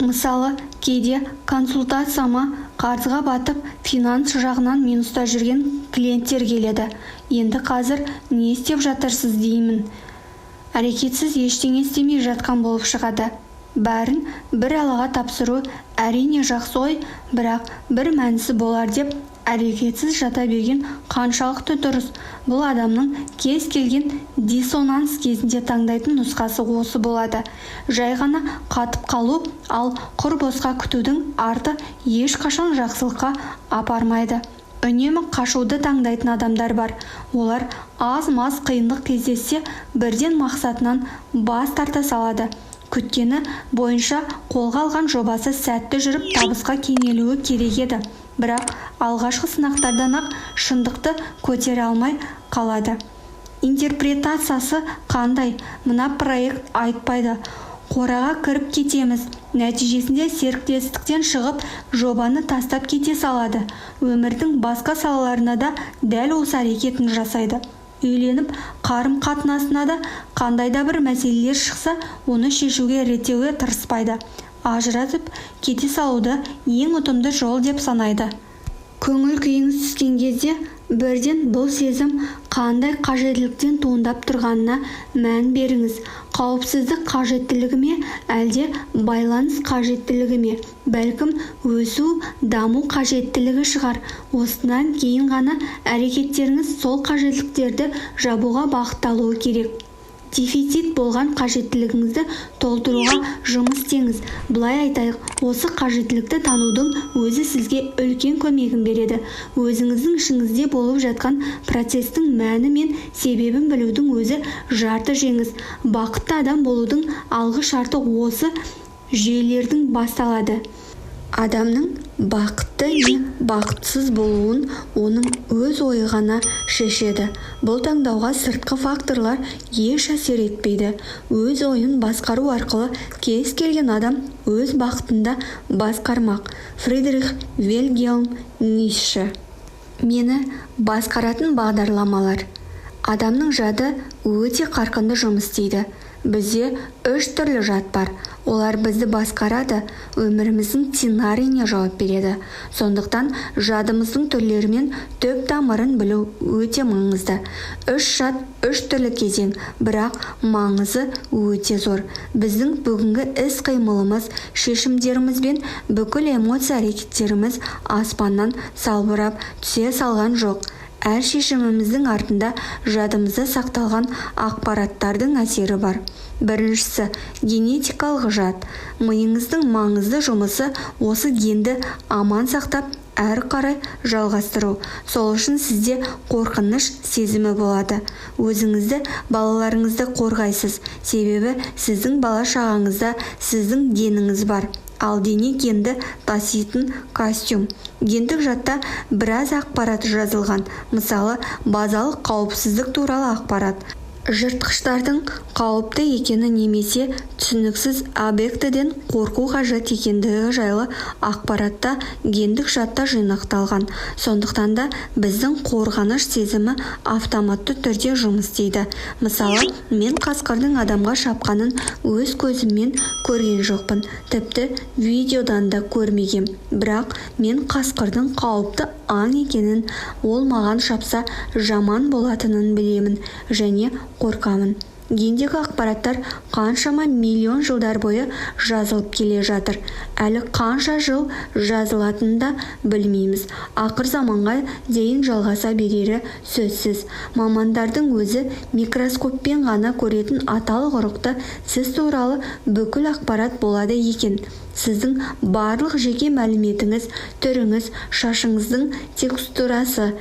Мысалы, кейде консультацияма қарызға батып, финанс жағынан минуста жүрген клиенттер келеді. Енді қазір не істеп жатырсыз деймін. Әрекетсіз ештеңе істемей жатқан болып шығады. Бәрін бір Аллаға тапсыру әрине жақсы ой, бірақ бір мәнісі болар деп әрекетсіз жата берген қаншалықты дұрыс. Бұл адамның кез келген диссонанс кезінде таңдайтын нұсқасы осы болады. Жай ғана қатып қалу, ал құр босқа күтудің арты ешқашан жақсылыққа апармайды. Үнемі қашуды таңдайтын адамдар бар. Олар аз-маз қиындық кездессе бірден мақсатынан бас тарта салады. Күткені бойынша қолға алған жобасы сәтті жүріп табысқа кенелуі керек еді. Бірақ алғашқы сынақтардан-ақ шындықты көтере алмай қалады. Интерпретациясы қандай? Мына проект айтпайды. Қораға кіріп кетеміз. Нәтижесінде серіктестіктен шығып, жобаны тастап кете салады. Өмірдің басқа салаларына да дәл осы әрекетін жасайды. Үйленіп, қарым-қатынасына да қандай да бір мәселелер шықса, оны шешуге реттеуге тырыспайды. Ажыратып кете салуды ең ұтымды жол деп санайды. Көңіл күйіңіз түскен кезде бірден бұл сезім қандай қажеттіліктен туындап тұрғанына мән беріңіз. Қауіпсіздік қажеттілігі ме, әлде байланыс қажеттілігі ме? Бәлкім өсу, даму қажеттілігі шығар. Осынан кейін ғана әрекеттеріңіз сол қажеттіліктерді жабуға бағытталуы керек. Дефицит болған қажеттілігіңізді толтыруға жұмыс істеңіз. Былай айтайық, осы қажеттілікті танудың өзі сізге үлкен көмегін береді. Өзіңіздің ішіңізде болып жатқан процестің мәні мен себебін білудің өзі жарты жеңіс. Бақытты адам болудың алғы шарты осы жүйелердің басталады. Адамның бақытты не бақытсыз болуын оның өз ойы ғана шешеді. Бұл таңдауға сыртқы факторлар еш әсер етпейді. Өз ойын басқару арқылы кез келген адам өз бақытында басқармақ. Фридрих Вильгельм Ницше. Мені басқаратын бағдарламалар. Адамның жады өте қарқынды жұмыс істейді. Бізде 3 түрлі жад бар. Олар бізді басқарады, өміріміздің сценарийіне жауап береді. Сондықтан жадымыздың түрлерімен түп тамырын білу өте маңызды. 3 жад 3 түрлі кезең, бірақ маңызы өте зор. Біздің бүгінгі іс-қимылымыз, шешімдеріміз бен бүкіл эмоция әрекеттеріміз аспаннан салбырап түсе салған жоқ. Әр шешіміміздің артында жадымызда сақталған ақпараттардың әсері бар. Біріншісі, генетикалық жад. Миыңыздың маңызды жұмысы осы генді аман сақтап, әрі қарай жалғастыру. Сол үшін сізде қорқыныш сезімі болады. Өзіңізді, балаларыңызды қорғайсыз. Себебі сіздің бала шағаңызда сіздің геніңіз бар. Ал дене генді таситын костюм. Гендік жадта біраз ақпарат жазылған. Мысалы, базалық қауіпсіздік туралы ақпарат. Жыртқыштардың қауіпті екені немесе түсініксіз объектіден қорқу қажет екендігі жайлы ақпаратта гендік жадта жинақталған. Сондықтан да біздің қорғаныш сезімі автоматты түрде жұмыс істейді. Мысалы, мен қасқырдың адамға шапқанын өз көзіммен көрген жоқпын. Тіпті видеодан да көрмегем. Бірақ мен қасқырдың қауіпті аң екенін, ол маған шапса жаман болатынын білемін және қорқамын. гендегі ақпараттар қаншама миллион жылдар бойы жазылып келе жатыр. Әлі қанша жыл жазылатынын да білмейміз. Ақыр заманға дейін жалғаса берері сөзсіз. Мамандардың өзі микроскоппен ғана көретін аталық ұрықты сіз туралы бүкіл ақпарат болады екен. Сіздің барлық жеке мәліметіңіз, түріңіз, шашыңыздың текстурасы,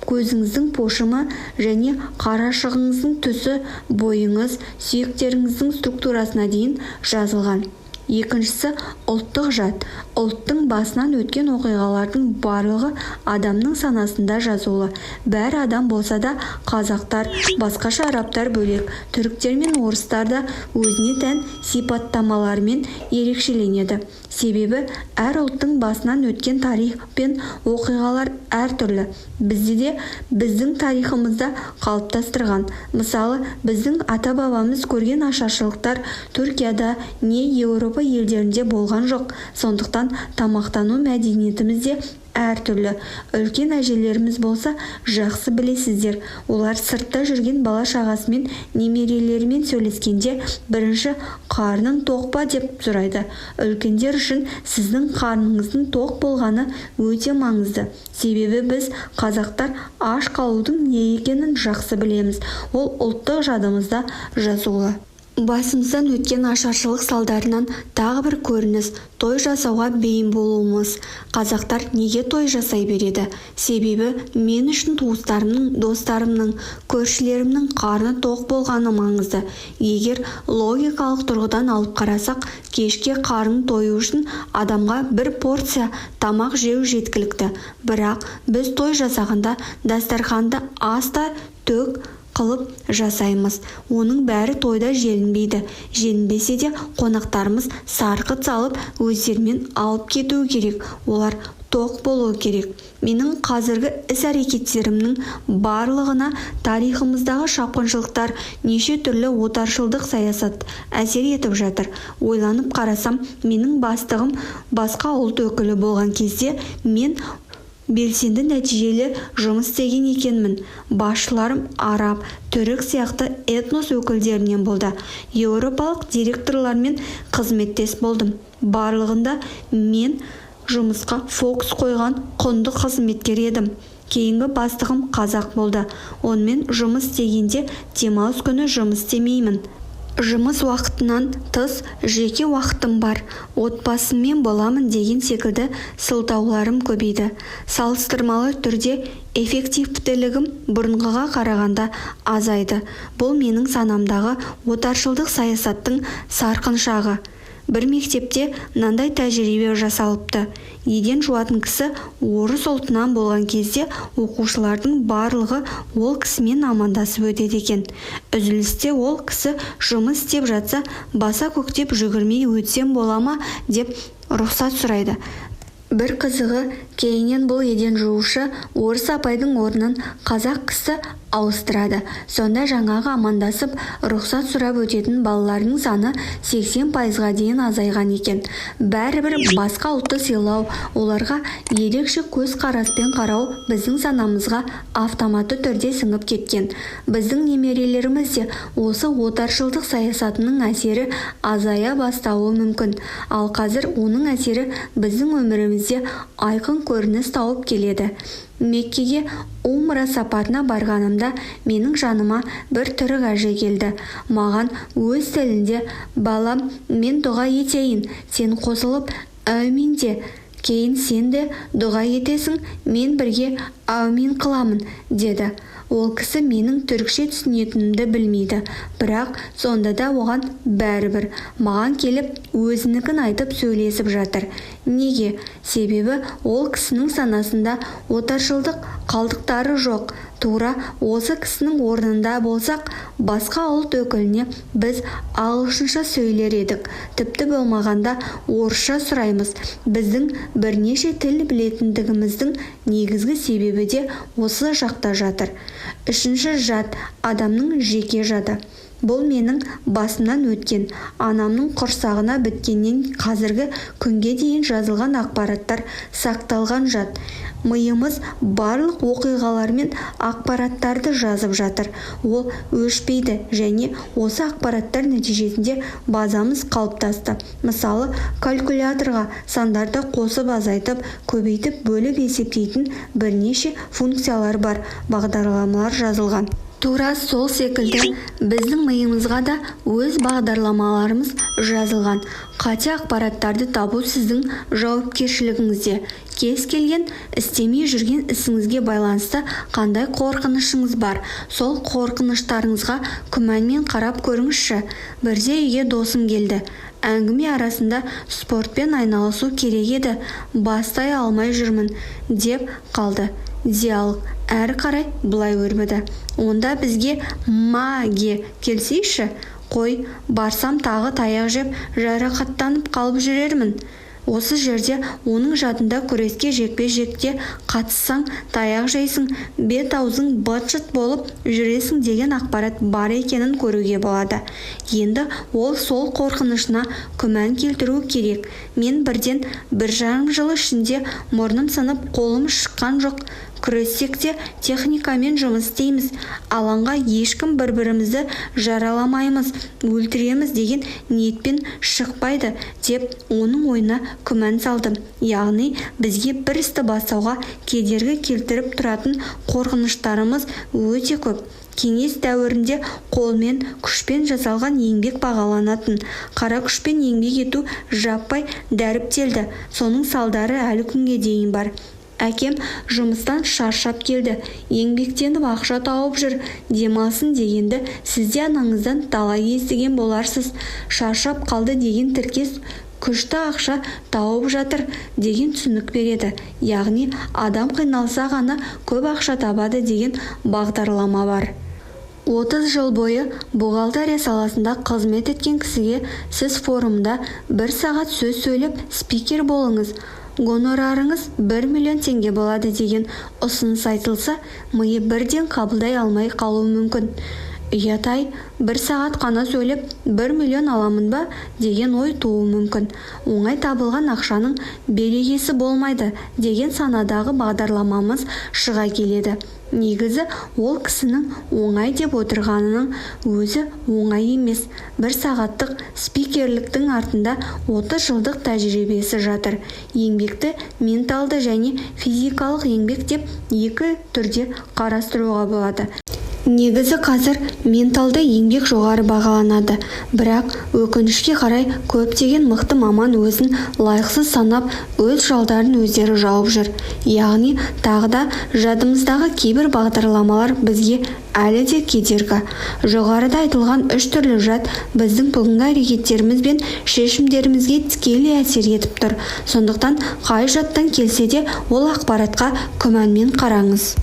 көзіңіздің пошымы және қарашығыңыздың түсі, бойыңыз, сүйектеріңіздің структурасына дейін жазылған. Екіншісі ұлттық жад. Ұлттың басынан өткен оқиғалардың барлығы адамның санасында жазулы. Бәрі адам болса да қазақтар, басқаша арабтар бөлек, түріктер мен орыстар да өзіне тән сипаттамаларымен ерекшеленеді. Себебі әр ұлттың басынан өткен тарих пен оқиғалар әртүрлі. Бізде де біздің тарихымызда қалыптастырған. Мысалы, біздің ата-бабамыз көрген ашаршылықтар Түркияда не Еуропа елдерінде болған жоқ. Сондықтан тамақтану мәдениетіміз де әртүрлі. Үлкен әжелеріміз болса жақсы білесіздер. Олар сыртта жүрген бала шағасымен, немерелерімен сөйлескенде бірінші қарның тоқ па деп сұрайды. Үлкендер үшін сіздің қарныңыздың тоқ болғаны өте маңызды. Себебі біз қазақтар аш қалудың не екенін жақсы білеміз. Ол ұлттық жадымызда жазулы. Басымыздан өткен ашаршылық салдарынан тағы бір көрініс той жасауға бейім болуымыз. Қазақтар неге той жасай береді? Себебі мен үшін туыстарымның, достарымның, көршілерімнің қарны тоқ болғаны маңызды. Егер логикалық тұрғыдан алып қарасақ, кешке қарның тойу үшін адамға бір порция тамақ жеу жеткілікті. Бірақ біз той жасағанда дастарханды аста төк қылып жасаймыз. Оның бәрі тойда желінбейді. Желінбесе де қонақтарымыз сарқыт салып өздерімен алып кетуі керек. Олар тоқ болуы керек. Менің қазіргі іс-әрекеттерімнің барлығына тарихымыздағы шапқыншылықтар, неше түрлі отаршылдық саясат әсер етіп жатыр. Ойланып қарасам, менің бастығым басқа ұлт өкілі болған кезде мен белсенді нәтижелі жұмыс істеген екенмін. Басшыларым араб, түрік сияқты этнос өкілдерінен болды. Еуропалық директорлармен қызметтес болдым. Барлығында мен жұмысқа фокус қойған құнды қызметкер едім. Кейінгі бастығым қазақ болды. Онымен жұмыс істегенде демалыс күні жұмыс істемеймін. Жұмыс уақытынан тыс жеке уақытым бар. Отбасыммен боламын деген секілді сылтауларым көбейді. Салыстырмалы түрде эффективтілігім бұрынғыға қарағанда азайды. Бұл менің санамдағы отаршылдық саясаттың сарқын шағы. Бір мектепте мынандай тәжірибе жасалыпты. Еден жуатын кісі орыс ұлтынан болған кезде оқушылардың барлығы ол кісімен амандасып өтеді екен. Үзілісте ол кісі жұмыс істеп жатса, баса көктеп жүгірмей өтсем бола ма деп рұқсат сұрайды. Бір қызығы, кейіннен бұл еден жуушы орыс апайдың орнын қазақ кісі ауыстырады. Сонда жаңағы амандасып рұқсат сұрап өтетін балалардың саны 80%-ға дейін азайған екен. Бәрібір басқа ұлтты сыйлау, оларға ерекше көз қараспен қарау біздің санамызға автоматты түрде сіңіп кеткен. Біздің немерелеріміз де осы отаршылдық саясатының әсері азая бастауы мүмкін. Ал қазір оның әсері біздің өмірімізде айқын көрініс тауып келеді. Меккеге умра сапарына барғанымда менің жаныма бір түрік әже келді. Маған өз тілінде балам, мен дұға етейін, сен қосылып әумин де, кейін сен де дұға етесің, мен бірге әумин қыламын деді. Ол кісі менің түрікше түсінетінімді білмейді, бірақ сонда да оған бәрібір. Маған келіп өзінікін айтып сөйлесіп жатыр. Неге? Себебі ол кісінің санасында отаршылдық қалдықтары жоқ. Тура осы кісінің орнында болсақ, басқа ұлт өкіліне біз ағылшынша сөйлер едік. Тіпті болмағанда орысша сұраймыз. Біздің бірнеше тіл білетіндігіміздің негізгі себебі де осы жақта жатыр. Үшінші жад адамның жеке жады. Бұл менің басымнан өткен, анамның құрсағына біткеннен қазіргі күнге дейін жазылған ақпараттар сақталған жад. Миымыз барлық оқиғалар мен ақпараттарды жазып жатыр. Ол өшпейді және осы ақпараттар нәтижесінде базамыз қалыптасты. Мысалы, калькуляторға сандарды қосып, азайтып, көбейтіп, бөліп есептейтін бірнеше функциялар бар, бағдарламалар жазылған. Тура сол секілді біздің миымызға да өз бағдарламаларымыз жазылған. Қате ақпараттарды табу сіздің жауапкершілігіңізде. Кез келген істемей жүрген ісіңізге байланысты қандай қорқынышыңыз бар, сол қорқыныштарыңызға күмәнмен қарап көріңізші. Бірде үйге досым келді. Әңгіме арасында спортпен айналысу керек еді, бастай алмай жүрмін деп қалды. Диалог әрі қарай былай өрбіді. Онда бізге маге келсейші, қой, барсам тағы таяқ жеп жарақаттанып қалып жүрермін. Осы жерде оның жадында күреске жекпе-жекте қатыссаң таяқ жейсің, бет-аузың быт-шыт болып жүресің деген ақпарат бар екенін көруге болады. Енді ол сол қорқынышына күмән келтіру керек. Мен бірден 1,5 жыл ішінде мұрным сынып, қолым шыққан жоқ. Күрессек те техникамен жұмыс істейміз. Алаңға ешкім бір-бірімізді жараламаймыз, өлтіреміз деген ниетпен шықпайды деп оның ойына күмән салдым. Яғни бізге бір істі бастауға кедергі келтіріп тұратын қорқыныштарымыз өте көп. Кеңес дәуірінде қолмен, күшпен жасалған еңбек бағаланатын. Қара күшпен еңбек ету жаппай дәріптелді. Соның салдары әлі күнге дейін бар. Әкем жұмыстан шаршап келді, еңбектеніп ақша тауып жүр, демалсын дегенді сізде анаңыздан талай естіген боларсыз. Шаршап қалды деген тіркес күшті ақша тауып жатыр деген түсінік береді. Яғни адам қиналса ғана көп ақша табады деген бағдарлама бар. 30 жыл бойы бухгалтерия саласында қызмет еткен кісіге сіз форумда 1 сағат сөз сөйлеп спикер болыңыз, гонорарыңыз 1 миллион теңге болады деген ұсыныс айтылса, миы бірден қабылдай алмай қалуы мүмкін. Ұятай, 1 сағат қана сөйлеп 1 миллион аламын ба деген ой тууы мүмкін. Оңай табылған ақшаның берекесі болмайды деген санадағы бағдарламамыз шыға келеді. Негізі ол кісінің оңай деп отырғанының өзі оңай емес. 1 сағаттық спикерліктің артында 30 жылдық тәжірибесі жатыр. Еңбекті менталды және физикалық еңбек деп екі түрде қарастыруға болады. Негізі қазір менталды еңбек жоғары бағаланады, бірақ өкінішке қарай көптеген мықты маман өзін лайықсыз санап, өз жалдарын өздері жауып жүр. Яғни тағы да жадымыздағы кейбір бағдарламалар бізге әлі де кедергі. Жоғарыда айтылған 3 түрлі жад біздің бүгінгі әрекеттеріміз бен шешімдерімізге тікелей әсер етіп тұр. Сондықтан қай жадтан келсе де ол ақпаратқа күмәнмен қараңыз.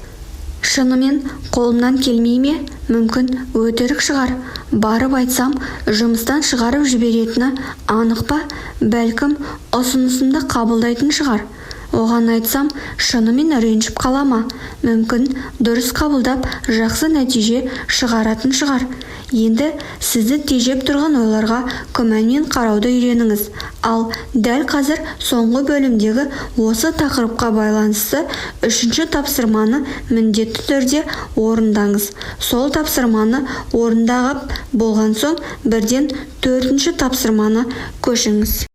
Шынымен қолымнан келмей ме? Мүмкін өтірік шығар. Барып айтсам, жұмыстан шығарып жіберетіні анық па? Бәлкім ұсынысымды қабылдайтын шығар. Оған айтсам, шынымен ренжіп қала ма? Мүмкін дұрыс қабылдап, жақсы нәтиже шығаратын шығар. Енді сізді тежеп тұрған ойларға күмәнмен қарауды үйреніңіз. Ал дәл қазір соңғы бөлімдегі осы тақырыпқа байланысты 3-ші тапсырманы міндетті түрде орындаңыз. Сол тапсырманы орындағап болған соң бірден 4-ші тапсырманы көшіңіз.